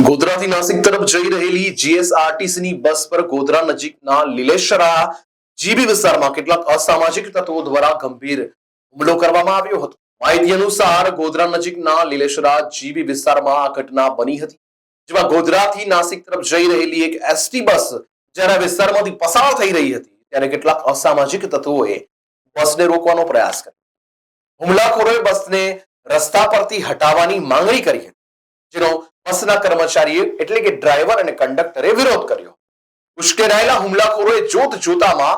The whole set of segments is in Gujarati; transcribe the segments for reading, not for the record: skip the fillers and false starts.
ગોધરાથી નાસિક તરફ જઈ રહેલી જીએસઆરટીસીની બસ પર ગોધરા નજીકના લીલેશરા જીબી વિસ્તારમાં કેટલાક અસામાજિક તત્વો દ્વારા ગંભીર હુમલો કરવામાં આવ્યો હતો. માહિતી અનુસાર ગોધરા નજીકના લીલેશરા જીબી વિસ્તારમાં આ ઘટના બની હતી, જેમાં ગોધરાથી નાસિક તરફ જઈ રહેલી એક એસટી બસ જ્યારે વિસ્તારમાંથી પસાર થઈ રહી હતી ત્યારે કેટલાક અસામાજિક તત્વોએ બસને રોકવાનો પ્રયાસ કર્યો. હુમલાખોરોએ બસને રસ્તા પરથી હટાવવાની માંગણી કરી હતી, જેનો બસના કર્મચારીએ એટલે કે ડ્રાઈવર અને કંડક્ટરે વિરોધ કર્યો. ઉશ્કેરાયેલા હુમલાખોરોએ જોત જોતામાં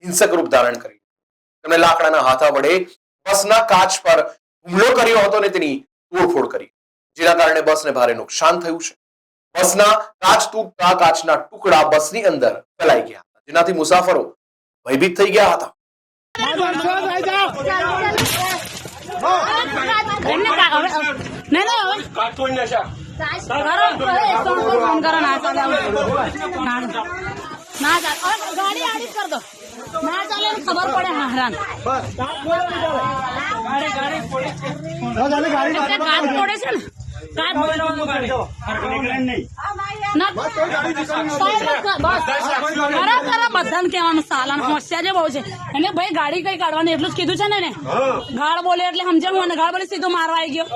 હિંસક રૂપ ધારણ કર્યું. તેમણે લાકડાના હાથા વડે બસના કાચ પર હુમલો કર્યો હતો અને તેની તોડફોડ કરી, જેના કારણે બસને ભારે નુકસાન થયું છે. બસના કાચ તૂટતા કાચના ટુકડા બસની અંદર ફેલાઈ ગયા હતા, જેનાથી મુસાફરો ભયભીત થઈ ગયા હતા. गाड़ी आड़ी कर दो ना चले खबर पड़े हैरान બધાને કહેવાનું સાલાન હોશિયાર જે બહુ છે એને ભાઈ ગાડી કઈ કાઢવાની એટલું જ કીધું છે ને ગાળ બોલે એટલે સમજણ ગાળ બોલે સીધો મારવા આવી ગયો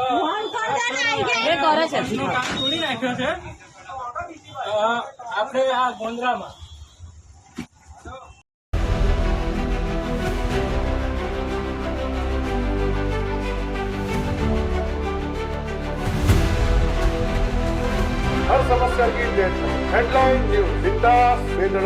એ કરે છે આપણે આ ગોંદરામાં हर समस्या की हेडलाइन न्यूज जिंदा बेधड़क